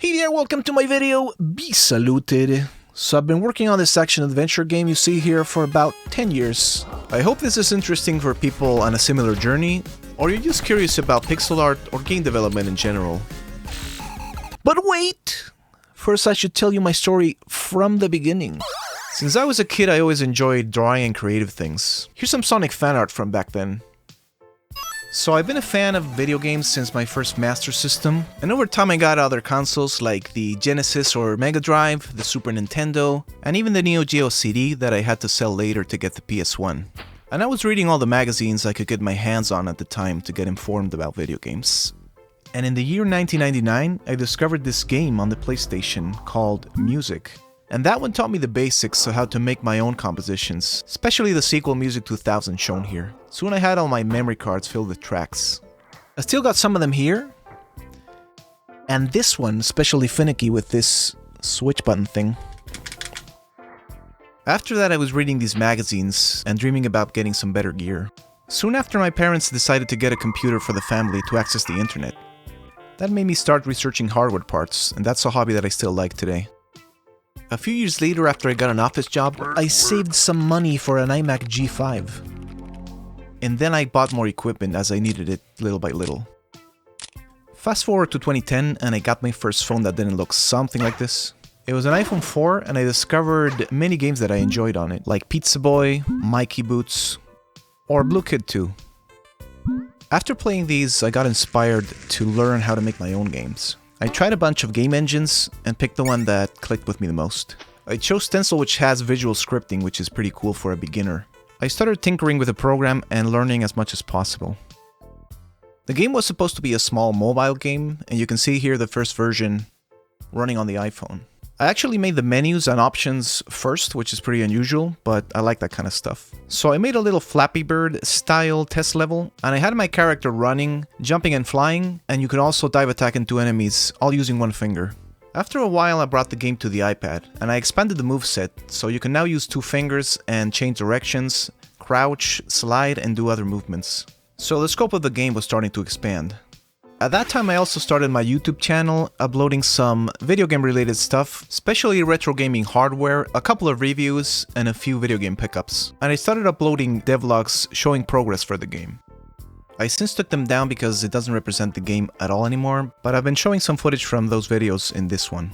Hey there, welcome to my video, be saluted. So I've been working on this action-adventure game you see here for about 10 years. I hope this is interesting for people on a similar journey, or you're just curious about pixel art or game development in general. But wait! First I should tell you my story from the beginning. Since I was a kid I always enjoyed drawing and creative things. Here's some Sonic fan art from back then. So I've been a fan of video games since my first Master System, and over time I got other consoles like the Genesis or Mega Drive, the Super Nintendo, and even the Neo Geo CD that I had to sell later to get the PS1. And I was reading all the magazines I could get my hands on at the time to get informed about video games. And in the year 1999, I discovered this game on the PlayStation called Music. And that one taught me the basics of how to make my own compositions, especially the sequel Music 2000 shown here. Soon I had all my memory cards filled with tracks. I still got some of them here. And this one, especially finicky with this switch button thing. After that I was reading these magazines and dreaming about getting some better gear. Soon after my parents decided to get a computer for the family to access the internet. That made me start researching hardware parts, and that's a hobby that I still like today. A few years later, after I got an office job, I saved some money for an iMac G5. And then I bought more equipment as I needed it little by little. Fast forward to 2010 and I got my first phone that didn't look something like this. It was an iPhone 4 and I discovered many games that I enjoyed on it, like Pizza Boy, Mikey Boots, or Blue Kid 2. After playing these, I got inspired to learn how to make my own games. I tried a bunch of game engines and picked the one that clicked with me the most. I chose Stencyl, which has visual scripting, which is pretty cool for a beginner. I started tinkering with the program and learning as much as possible. The game was supposed to be a small mobile game, and you can see here the first version running on the iPhone. I actually made the menus and options first, which is pretty unusual, but I like that kind of stuff. So I made a little Flappy Bird style test level, and I had my character running, jumping and flying, and you could also dive attack into enemies, all using one finger. After a while I brought the game to the iPad, and I expanded the moveset, so you can now use 2 fingers and change directions, crouch, slide, and do other movements. So the scope of the game was starting to expand. At that time I also started my YouTube channel, uploading some video game related stuff, especially retro gaming hardware, a couple of reviews, and a few video game pickups. And I started uploading devlogs showing progress for the game. I since took them down because it doesn't represent the game at all anymore, but I've been showing some footage from those videos in this one.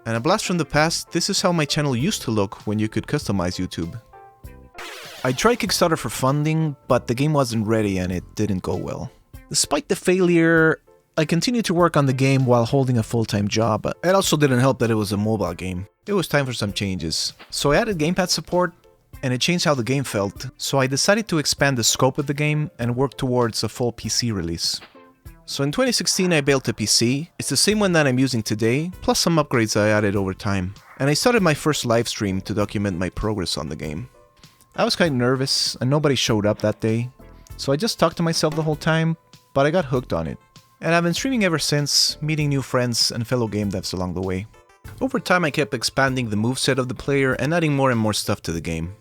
And a blast from the past, this is how my channel used to look when you could customize YouTube. I tried Kickstarter for funding, but the game wasn't ready and it didn't go well. Despite the failure, I continued to work on the game while holding a full-time job. It also didn't help that it was a mobile game. It was time for some changes. So I added gamepad support, and it changed how the game felt. So I decided to expand the scope of the game and work towards a full PC release. So in 2016 I built a PC. It's the same one that I'm using today, plus some upgrades I added over time. And I started my first live stream to document my progress on the game. I was kind of nervous, and nobody showed up that day. So I just talked to myself the whole time, but I got hooked on it. And I've been streaming ever since, meeting new friends and fellow game devs along the way. Over time I kept expanding the moveset of the player and adding more and more stuff to the game.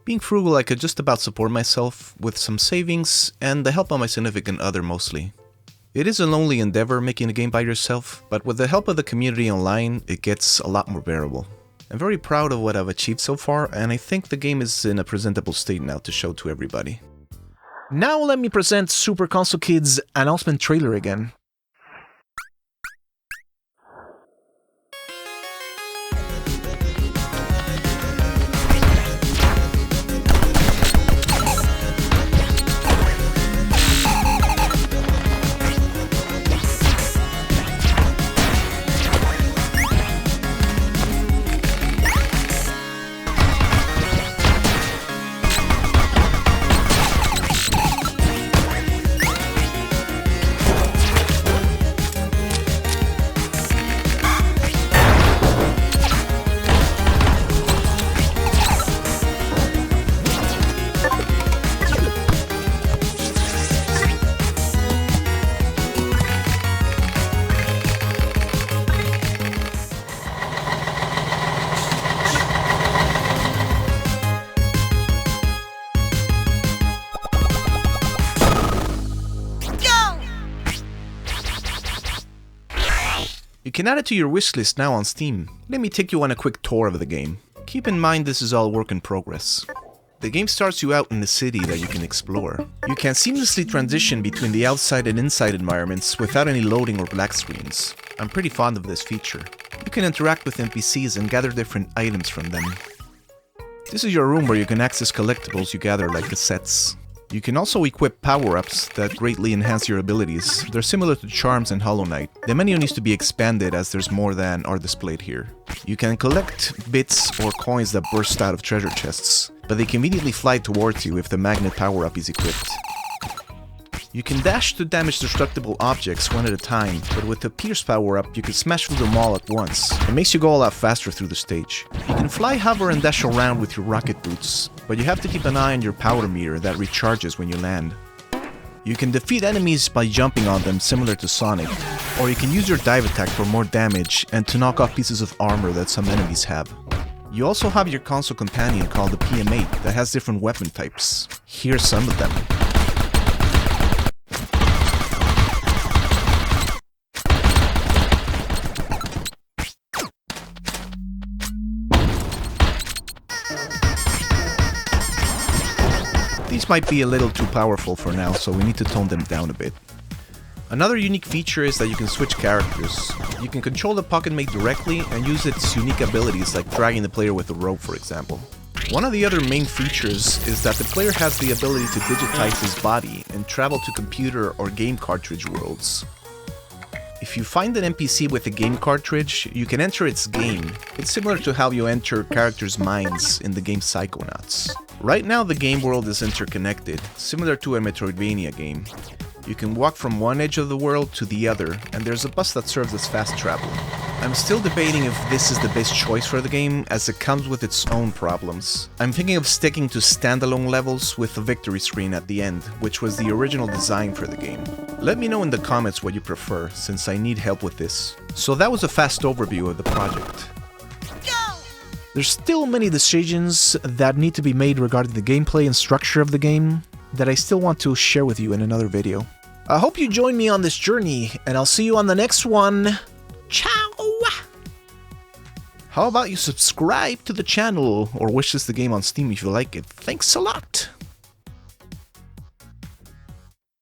Being frugal, I could just about support myself with some savings and the help of my significant other mostly. It is a lonely endeavor making a game by yourself, but with the help of the community online, it gets a lot more bearable. I'm very proud of what I've achieved so far, and I think the game is in a presentable state now to show to everybody. Now let me present Super Console Kid's announcement trailer again. You can add it to your wishlist now on Steam. Let me take you on a quick tour of the game. Keep in mind this is all work in progress. The game starts you out in a city that you can explore. You can seamlessly transition between the outside and inside environments without any loading or black screens. I'm pretty fond of this feature. You can interact with NPCs and gather different items from them. This is your room where you can access collectibles you gather like cassettes. You can also equip power-ups that greatly enhance your abilities. They're similar to charms in Hollow Knight. The menu needs to be expanded as there's more than are displayed here. You can collect bits or coins that burst out of treasure chests, but they conveniently fly towards you if the magnet power-up is equipped. You can dash to damage destructible objects one at a time, but with the Pierce power-up you can smash through them all at once. It makes you go a lot faster through the stage. You can fly, hover, and dash around with your rocket boots, but you have to keep an eye on your power meter that recharges when you land. You can defeat enemies by jumping on them, similar to Sonic, or you can use your dive attack for more damage and to knock off pieces of armor that some enemies have. You also have your console companion called the PM8 that has different weapon types. Here's some of them. These might be a little too powerful for now, so we need to tone them down a bit. Another unique feature is that you can switch characters. You can control the Pocket Mate directly and use its unique abilities like dragging the player with a rope, for example. One of the other main features is that the player has the ability to digitize his body and travel to computer or game cartridge worlds. If you find an NPC with a game cartridge, you can enter its game. It's similar to how you enter characters' minds in the game Psychonauts. Right now the game world is interconnected, similar to a Metroidvania game. You can walk from one edge of the world to the other, and there's a bus that serves as fast travel. I'm still debating if this is the best choice for the game, as it comes with its own problems. I'm thinking of sticking to standalone levels with a victory screen at the end, which was the original design for the game. Let me know in the comments what you prefer, since I need help with this. So that was a fast overview of the project. There's still many decisions that need to be made regarding the gameplay and structure of the game that I still want to share with you in another video. I hope you join me on this journey, and I'll see you on the next one. Ciao! How about you subscribe to the channel or wishlist the game on Steam if you like it? Thanks a lot!